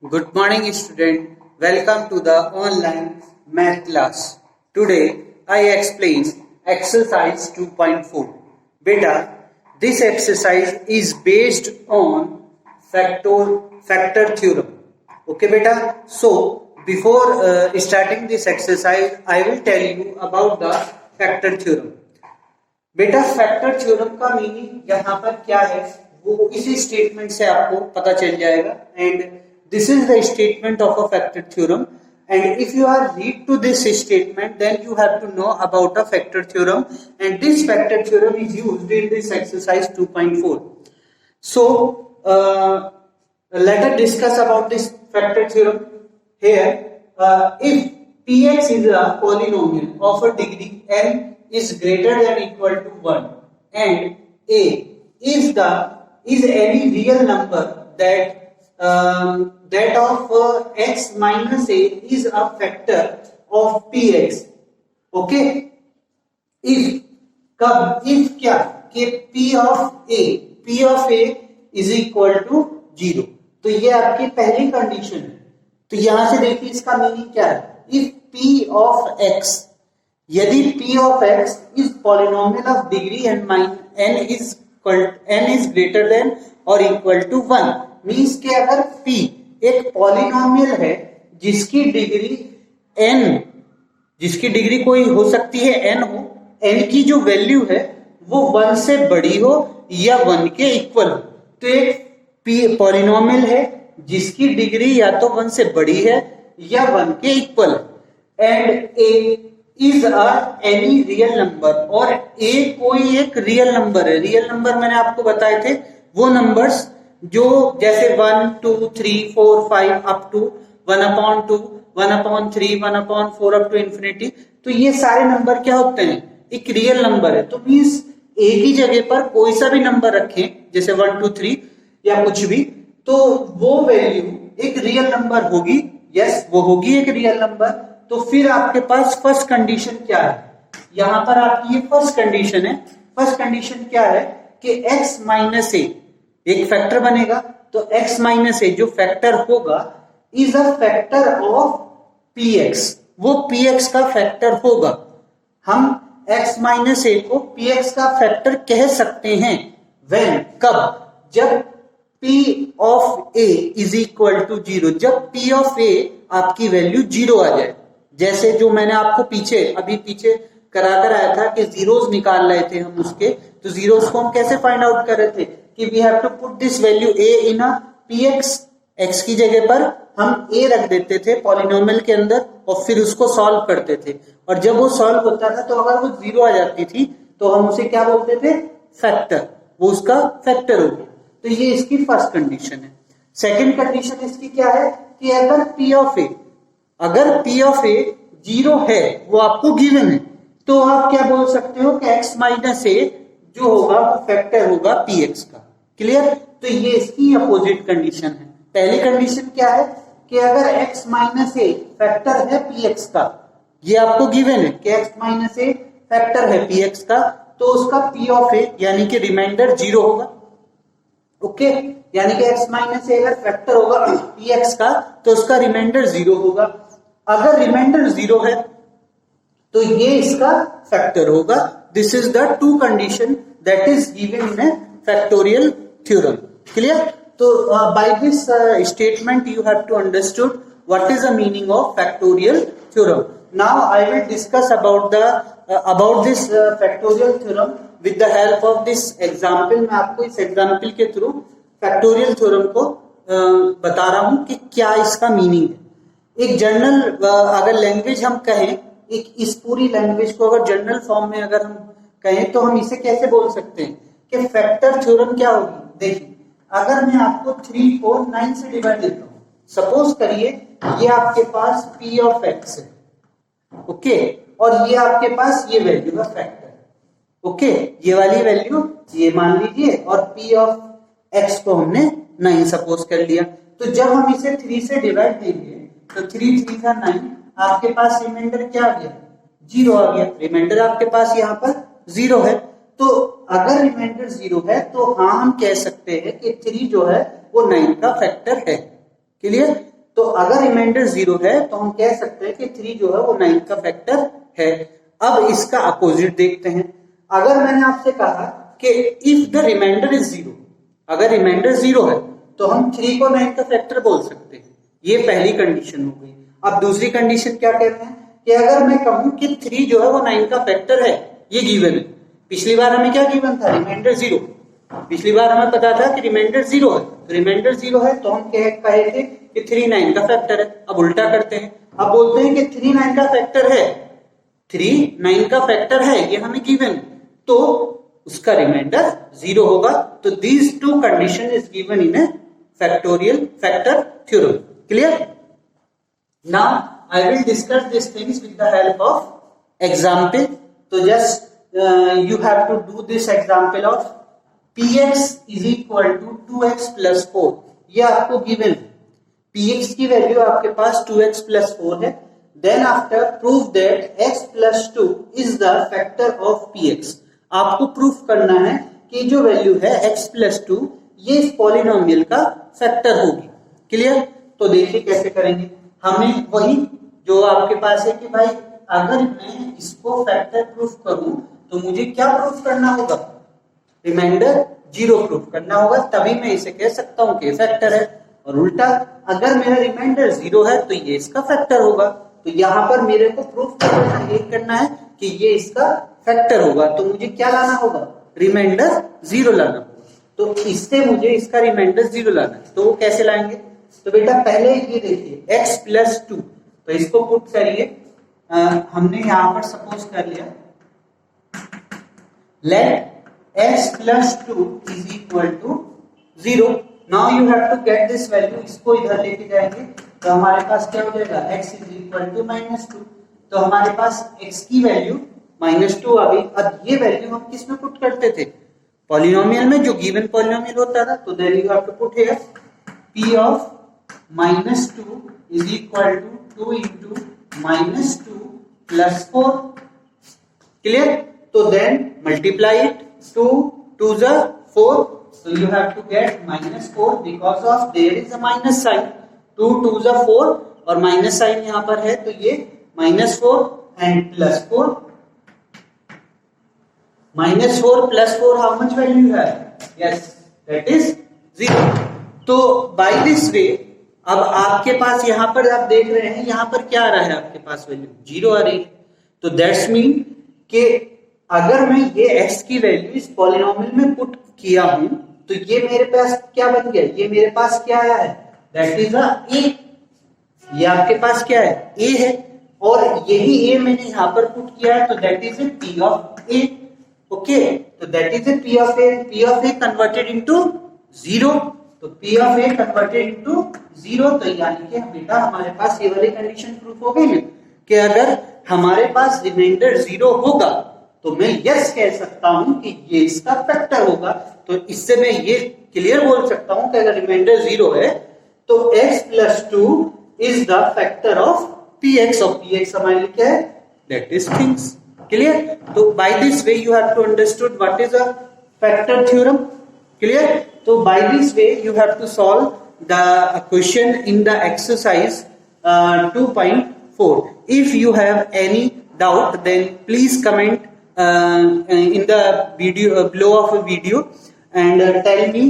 Good morning, student. Welcome to the online math class. Today, I explain exercise 2.4. Beta, this exercise is based on factor theorem. Okay, beta. So, before starting this exercise, I will tell you about the factor theorem. बेटा factor theorem का meaning यहाँ पर क्या है वो इसी statement से आपको पता चल जाएगा. And this is the statement of a factor theorem. And if you are read to this statement then you have to know about a factor theorem. And this factor theorem is used in this exercise 2.4. So let us discuss about this factor theorem. Here, if px is a polynomial of a degree n is greater than equal to 1 and a is any real number that of x minus a is a factor of px. Okay, if क्या कि p of a is equal to 0. तो ये आपकी पहली condition है. तो यहां से देखिए इसका मीनिंग क्या है. इफ p of x, यदि p of x is polynomial of degree n is greater than or equal to 1, means कि अगर p एक पॉलिनोमियल है जिसकी डिग्री कोई हो सकती है n हो, n की जो वैल्यू है वो 1 से बड़ी हो या 1 के इक्वल हो. तो एक पॉलिनोमियल है जिसकी डिग्री या तो 1 से बड़ी है या 1 के इक्वल है. And a is any real number, और a कोई एक रियल नंबर है. रियल नंबर मैंने आपको बताए थे वो नंबर्स जो जैसे 1 2 3 4 5 up to 1/2 1/3 1/4 up to infinity. तो ये सारे नंबर क्या होते हैं, एक रियल नंबर है. तो मीन्स a की जगह पर कोई सा भी नंबर रखें जैसे 1 2 3 या कुछ भी, तो वो वैल्यू एक रियल नंबर होगी. यस, वो होगी एक रियल नंबर. तो फिर आपके पास फर्स्ट कंडीशन क्या है, यहां पर आपकी ये फर्स्ट कंडीशन है. फर्स्ट कंडीशन क्या है कि x माइनस ए एक फैक्टर बनेगा. तो x माइनस ए जो फैक्टर होगा is a factor of px, वो px का फैक्टर होगा. हम x माइनस ए को px का फैक्टर कह सकते हैं व्हेन, कब, जब p of a is equal to 0, जब p ऑफ a आपकी वैल्यू 0 आ जाए. जैसे जो मैंने आपको अभी पीछे कराकर आया था कि जीरोस निकाल रहे थे हम उसके, तो जीरोस को हम कैसे फाइंड आउट कर रहे थे कि we have to put this value a in a px. x की जगह पर हम a रख देते थे पॉलिनोमियल के अंदर और फिर उसको सॉल्व करते थे. और जब वो सॉल्व होता था तो अगर वो 0 आ जाती थी तो हम उसे क्या बोलते थे, फैक्टर. वो उसका फैक्टर हो गया. तो ये इसकी फर्स्ट कंडीशन है. सेकंड कंडीशन इसकी क्या है कि अगर p ऑफ ए 0 है, वो आपको गिवन है, तो आप क्या बोल सकते हो कि x माइनस ए जो होगा वो फैक्टर होगा px का. क्लियर. तो ये इसकी अपोजिट कंडीशन है. पहली कंडीशन क्या है कि अगर x माइनस ए फैक्टर है px का, ये आपको गिवन है कि x माइनस ए फैक्टर है px का, तो उसका p ऑफ ए यानी कि रिमाइंडर 0 होगा. ओके, यानी कि x माइनस ए अगर फैक्टर होगा px का तो उसका रिमाइंडर 0 होगा. अगर रिमाइंडर 0 है तो ये इसका फैक्टर होगा. This is the two condition that is given in a factorial theorem. Clear. तो by this statement you have to understood what is the meaning of factorial theorem. Now I will discuss about this factorial theorem with the help of this example. मैं आपको इस example के through factorial theorem को बता रहा हूं कि क्या इसका मीनिंग है. एक जनरल अगर लैंग्वेज हम कहें, एक इस पूरी लैंग्वेज को अगर जनरल फॉर्म में अगर हम कहें तो हम इसे कैसे बोल सकते हैं कि फैक्टर थ्योरम क्या होगी. देखिए, अगर मैं आपको 3 4 9 से डिवाइड देता हूं, सपोज करिए ये आपके पास p ऑफ x है. ओके, और ये आपके पास ये वैल्यू है फैक्टर. ओके, ये वाली वैल्यू ये मान लीजिए और p ऑफ x को हमने 9 सपोज कर लिया. तो जब हम इसे 3 से डिवाइड देंगे तो 3 3 का 9, आपके पास रिमाइंडर क्या आ गया, 0 आ गया. रिमाइंडर आपके पास यहाँ पर 0 है. तो अगर रिमाइंडर 0 है तो हाँ हम कह सकते हैं कि 3 जो है वो 9 का फैक्टर है. क्लियर? तो अगर रिमाइंडर 0 है तो हम कह सकते हैं कि 3 जो है वो 9 का फैक्टर है। अब इसका अपोजिट देखते हैं। अगर मैंने आपसे कहा कि इफ द रिमाइंडर इज 0, अगर रिमाइंडर 0 है तो हम 3 को 9 का फैक्टर बोल सकते हैं। ये पहली कंडीशन हो गई। अब दूसरी कंडीशन क्या कहते हैं कि अगर मैं कहूं कि 3 जो है वो 9 का फैक्टर है, ये गिवन है। पिछली बार हमें क्या गिवन था? रिमाइंडर 0। पिछली बार हमें पता था कि रिमाइंडर 0 है, तो रिमाइंडर 0 है तो हम कहे थे कि 3 9 का फैक्टर है। अब उल्टा करते हैं, अब बोलते हैं कि 3 9 का फैक्टर है, 3 9 का फैक्टर है, ये हमें गिवन, तो उसका रिमाइंडर 0 होगा। तो these two condition is given in a factorial factor theorem. Clear? Now I will discuss these things with the help of example. So just you have to do this example of px is equal to 2x plus 4. ये आपको given है। px की value आपके पास 2x plus 4 है। Then after prove that x plus 2 is the factor of px. आपको proof करना है कि जो वैल्यू है x plus 2 ये इस पॉलिनोमियल का फैक्टर होगी। क्लियर? तो देखिए कैसे करेंगे। हमें वही जो आपके पास है कि भाई अगर मैं इसको फैक्टर प्रूफ करूं तो मुझे क्या प्रूफ करना होगा? रिमाइंडर 0 प्रूफ करना होगा, तभी मैं इसे कह सकता हूं कि फैक्टर है। और उल्टा, अगर मेरा रिमाइंडर 0 है तो ये इसका फैक्टर होगा। तो यहां पर मेरे को प्रूफ करना है कि ये इसका फैक्टर होगा, तो मुझे क्या लाना होगा? रिमाइंडर 0 लाना होगा। तो इससे मुझे इसका रिमाइंडर 0 लाना है, तो वो कैसे लाएंगे? तो बेटा पहले ये देखिए x प्लस 2, तो इसको पुट करिए। हमने यहां पर सपोज कर लिया let x plus 2 is equal to 0। Now you have to get this value, इसको इधर लेके जाएंगे तो हमारे पास क्या हो जाएगा? x is equal to -2। तो हमारे पास x की वैल्यू -2 आ गई। अब ये वैल्यू हम किस में पुट करते थे? पॉलिनोमियल में, जो गिवन पॉलिनोमियल होता था। तो then you have to put here p of -2 is equal to 2 into -2 plus 4. Clear? So then multiply it. 2 2s are 4. So you have to get -4 because of there is a minus sign. 2 2s are 4 और minus sign यहाँ पर है, तो ये -4 and +4. -4 plus 4, how much value you have? Yes, that is 0. तो by this way, अब आपके पास यहाँ पर आप देख रहे हैं, यहाँ पर क्या आ रहा है? आपके पास वैल्यू 0 आ रही है। तो दैट्स मीन कि अगर मैं ये x की वैल्यू इस पॉलिनोमियल में पुट किया हूं तो ये मेरे पास क्या बन गया? ये मेरे पास क्या आया है? That is a a। ये आपके पास क्या है? a है, और यही a मैंने यहाँ पर पुट किया है, तो that is a p of a। Okay, तो that is a p of a। p of a converted into 0, तो p of a converted into 0। तो यानी कि बेटा हमारे पास ये वाली कंडीशन प्रूफ हो गई ना कि अगर हमारे पास रिमाइंडर 0 होगा तो मैं यस कह सकता हूं कि ये इसका फैक्टर होगा। तो इससे मैं ये क्लियर बोल सकता हूं कि अगर रिमाइंडर 0 है तो x plus 2 is the factor of px। Of px हमारे लिए क्या है? That is things. क्लियर? तो by this way you have to understood what is a factor theorem. Clear? तो by this way you have to solve the question in the exercise 2.4. If you have any doubt, then please comment in the video below of a video and tell me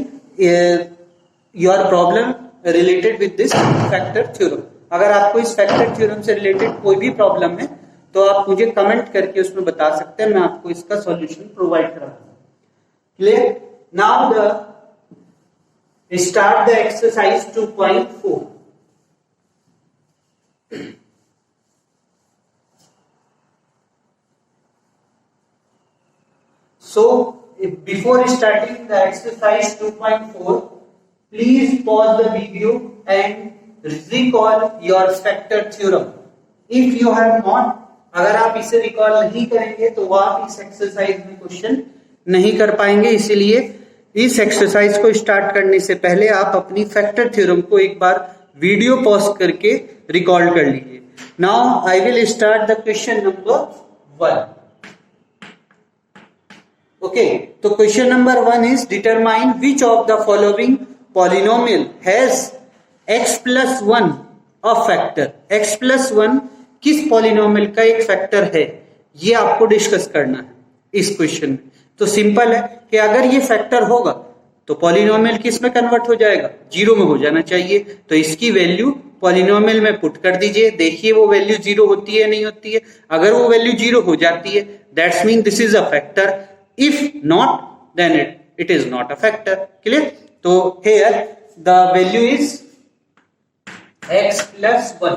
your problem related with this factor theorem. अगर आपको इस factor theorem से related कोई भी problem है तो आप मुझे कमेंट करके उसमें बता सकते हैं, मैं आपको इसका सॉल्यूशन प्रोवाइड कराऊंगा। Clear? Now the start the exercise 2.4. So before starting the exercise 2.4, please pause the video and recall your factor theorem. If you have not, अगर आप इसे रिकॉल नहीं करेंगे तो आप इस एक्सरसाइज में क्वेश्चन नहीं कर पाएंगे। इसीलिए इस एक्सरसाइज को स्टार्ट करने से पहले आप अपनी फैक्टर थ्योरम को एक बार वीडियो पॉज करके रिकॉल कर लीजिए। Now I will start the question number 1। Okay, तो question number 1 is determine which of the following polynomial has x plus one a factor, x plus one किस polynomial का एक फैक्टर है, ये आपको डिस्कस करना है इस क्वेश्चन में। तो सिंपल है कि अगर ये फैक्टर होगा तो पॉलिनोमियल किस में कन्वर्ट हो जाएगा, जीरो में हो जाना चाहिए। तो इसकी वैल्यू पॉलिनोमियल में पुट कर दीजिए, देखिए वो वैल्यू जीरो होती है नहीं होती है। अगर वो वैल्यू जीरो हो जाती है that's mean this is a factor, if not then it is not a factor. Clear? तो here the value is x plus one.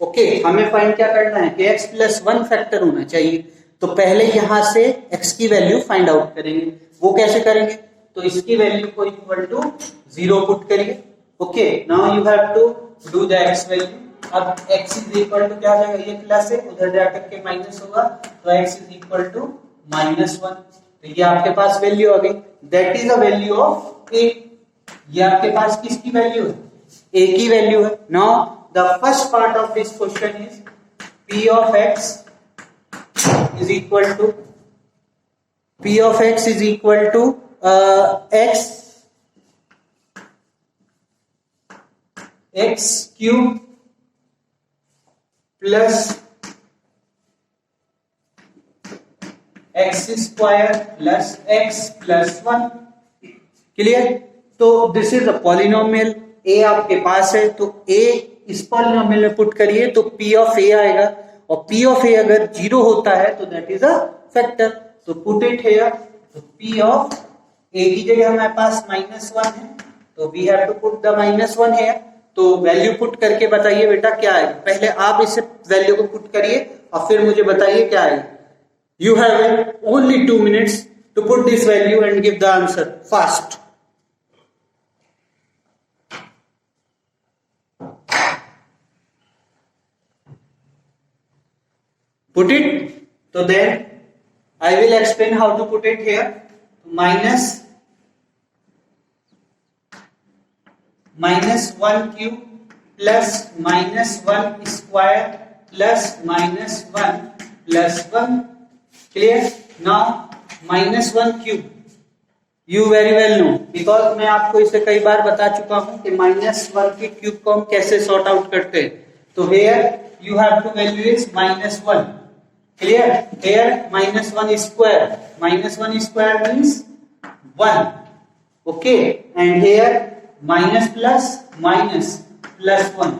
Okay, हमें फाइंड क्या करना है कि x प्लस वन फैक्टर होना चाहिए। तो पहले यहां से x की वैल्यू फाइंड आउट करेंगे। वो कैसे करेंगे, तो इसकी वैल्यू को इक्वल टू जीरो पुट करिए। Okay, now you have to do the x value. अब x इज इक्वल टू क्या आ जाएगा, ये प्लस है उधर जाकर के माइनस होगा, तो x is equal to minus one. तो ये आपके पास वैल्यू आ गई, that is the value of a। ये आपके पास किसकी वैल्यू है, a की वैल्यू है। Now the first part of this question is p of x is equal to x cube plus x square plus x plus 1। Clear? तो this is a polynomial, a आपके पास है तो a इस polynomial में put करिए तो p of a आएगा, और p ऑफ a अगर जीरो होता है तो दैट इज अ फैक्टर। तो पुट इट हियर, तो p ऑफ a की जगह हमारे पास माइनस वन है, तो we have to put the minus one here. तो वैल्यू पुट करके बताइए बेटा क्या आएगा, पहले आप इसे वैल्यू को पुट करिए और फिर मुझे बताइए क्या आएगा। You have only 2 minutes to put this value and give the answer fast. Put it, so then I will explain how to put it here. Minus 1 cube plus minus 1 square plus minus 1 plus 1. Clear? Now minus 1 cube you very well know, because मैं आपको इसे कई बार बता चुका हूं कि minus one के cube को हम कैसे सॉर्ट आउट करते हैं। तो here you have to value is minus 1. Clear? Here minus 1 square. Minus 1 square means 1. Okay. And here minus plus minus plus 1.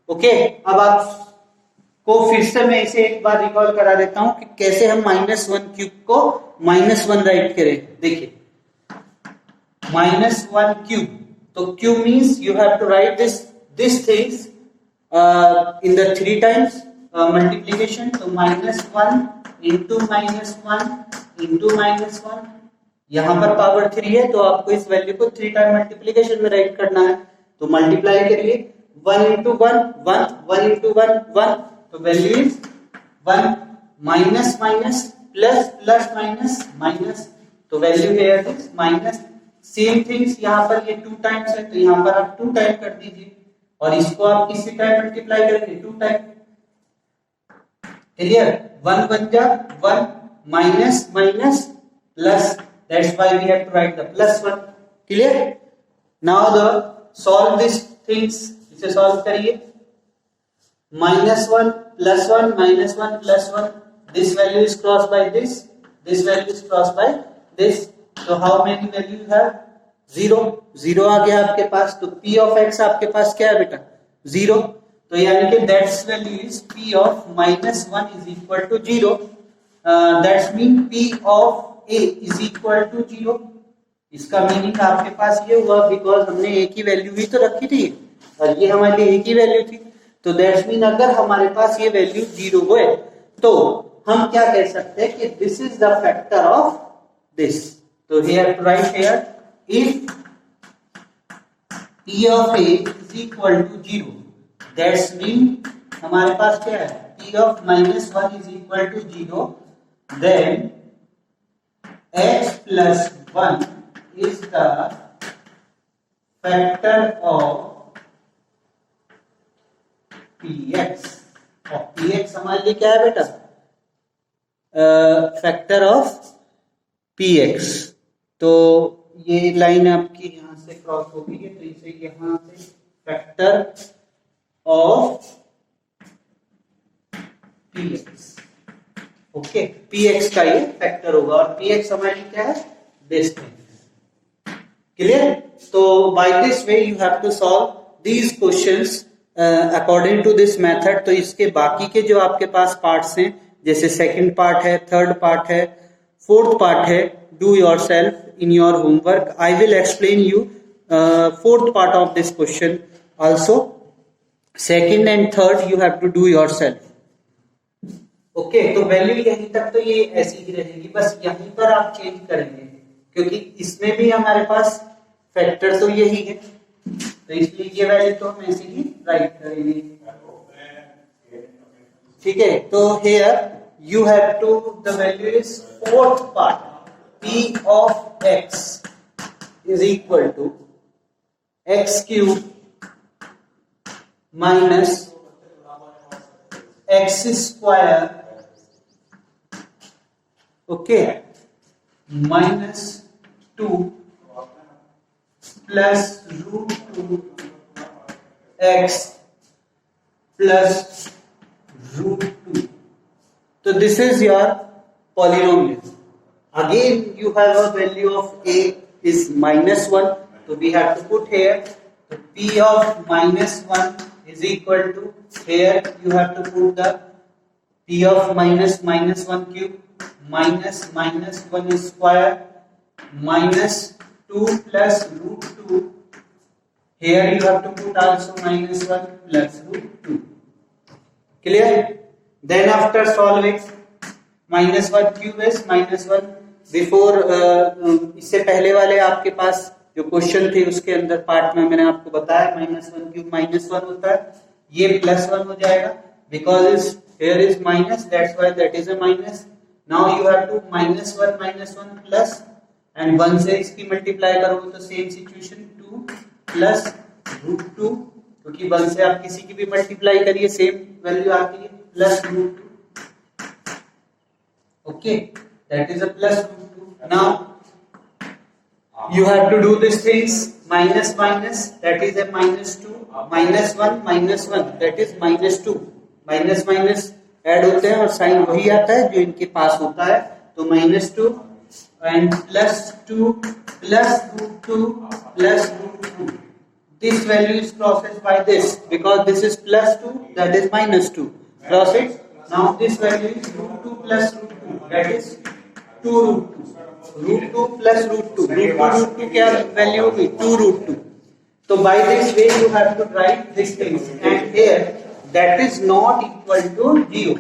Okay. अब आपको फिर से मैं इसे एक बार रिकॉल करा देता हूं कि कैसे हम माइनस वन क्यूब को माइनस वन राइट करें। देखिए, माइनस वन क्यूब, तो cube means you have to write this things in the 3 times multiplication। तो minus one into minus one into minus one, यहां पर पावर 3 है तो आपको इस वैल्यू को 3 टाइम मल्टीप्लीकेशन में राइट करना है। तो मल्टीप्लाई करिए, 1 इंटू 1 1, 1 इंटू 1 1, तो value is 1। Minus minus plus plus minus minus, तो value here is minus. Same things यहाँ पर ये 2 टाइम्स है तो यहाँ पर आप 2 टाइम कर दीजिए, और इसको आप किससे टाइम मल्टीप्लाई करेंगे, 2 टाइम। क्लियर? 1 1 जा 1, minus minus plus, that's why we have to write the plus 1। Clear? Now the solve this things, इसे सॉल्व करिए। Minus 1 plus 1 minus 1 plus 1, this value is cross by this value is cross by this. तो how many values have, 0 0 आ गया आपके पास। तो p of x आपके पास क्या है बेटा, 0। तो यानी कि that's value is p of minus 1 is equal to 0। That's mean p of a is equal to 0। इसका मीनिंग आपके पास ये हुआ बिकॉज हमने a की वैल्यू ही तो रखी थी और ये हमारे लिए a की वैल्यू थी। तो दैट्स मीन अगर हमारे पास ये वैल्यू 0 हो तो हम क्या कह सकते हैं कि this is the factor of this. तो here to right here, if p of a is equal to 0, that's mean हमारे पास क्या है, p of minus 1 is equal to 0, then x plus 1 is the factor of px। और px हमारे लिए क्या है बेटा, फैक्टर ऑफ px। तो ये लाइन आपकी यहां से क्रॉस हो गई है तो इसे यहां से factor factor of px. Okay, px का ये फैक्टर होगा और px हमारी क्या है, डिस्टेंस. क्लियर? तो by this way you have to solve these questions according to this method. तो इसके बाकी के जो आपके पास पार्ट्स हैं, जैसे सेकंड पार्ट है, थर्ड पार्ट है, फोर्थ पार्ट है, do yourself in your homework. I will explain you fourth part of this question also. Second and third you have to do yourself. Okay, तो वैल्यू यहीं तक तो ये ऐसी ही रहेगी, बस यहीं पर आप चेंज करेंगे क्योंकि इसमें भी हमारे पास फैक्टर तो यही है, तो इसलिए ये वैल्यू तो हम ऐसे ही राइट करेंगे. ठीक है, तो here you have to, the value is fourth part, p of x is equal to x cube minus x square, okay, minus 2 plus root 2 x plus root 2. So this is your polynomial. Again you have a value of a is -1, so we have to put here the p of -1 is equal to, here you have to put the p of -1 cube minus -1 square minus 2 plus root 2. Here you have to put also -1 plus root 2. Clear? Then after solving -1 cube is -1. Before इससे पहले वाले आपके पास जो question थे उसके अंदर part में मैंने आपको बताया -1 क्यूब -1 होता है, ये +1 हो जाएगा because is here is minus, that's why that is a minus. Now you have to -1 plus and 1 से इसकी मल्टीप्लाई करोगे तो सेम सिचुएशन 2 प्लस रूट 2, क्योंकि 1 से आप किसी की भी मल्टीप्लाई करिए सेम वैल्यू आती है, plus root 2. Okay, that is a plus root 2. Now you have to do these things, minus minus, that is a -2, -1 -1, that is -2. Minus minus add होते हैं और साइन वही आता है जो इनके पास होता है, तो -2 and +2 plus root 2 plus root 2. This value is processed by this because this is +2, that is -2. Cross it. Now this value is root 2 plus root 2, that is 2 root 2. Root 2 plus root 2, root 2 क्या value होगी, 2 root 2. तो by this way you have to write these things, and here that is not equal to 0.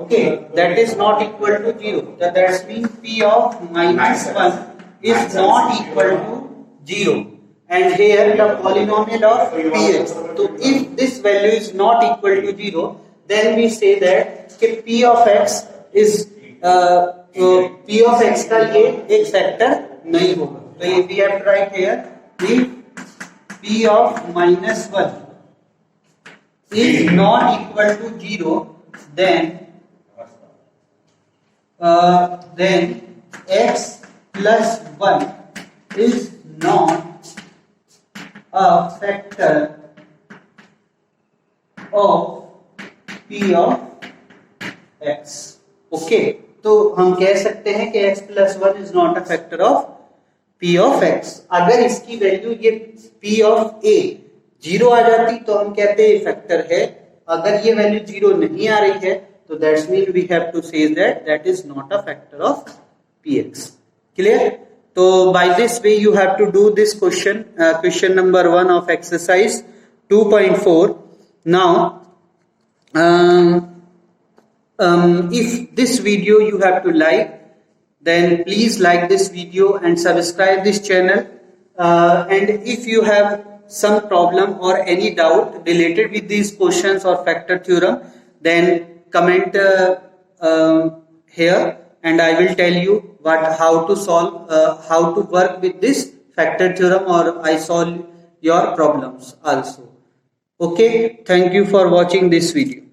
Okay, that is not equal to 0. So that means p of -1 is not equal to 0, and here the polynomial of px. So if this value is not equal to 0, then we say that p of x is तो p of x का ये एक factor नहीं होगा, तो ये we have to write here if p of -1 is not equal to 0, then x plus 1 is not a factor of p of x. Okay, तो हम कह सकते हैं कि x plus 1 is not a factor of p of x. अगर इसकी value ये p of a 0 आ जाती तो हम कहते हैं फैक्टर है, अगर ये वैल्यू 0 नहीं आ रही है तो that's mean we have to say that is not a factor of px. Clear? तो by this way you have to do this question, question number 1 of exercise 2.4. Now if this video you have to like, then please like this video and subscribe this channel, and if you have some problem or any doubt related with these questions or factor theorem, then comment here and I will tell you how to solve, how to work with this factor theorem, or I solve your problems also. Okay, thank you for watching this video.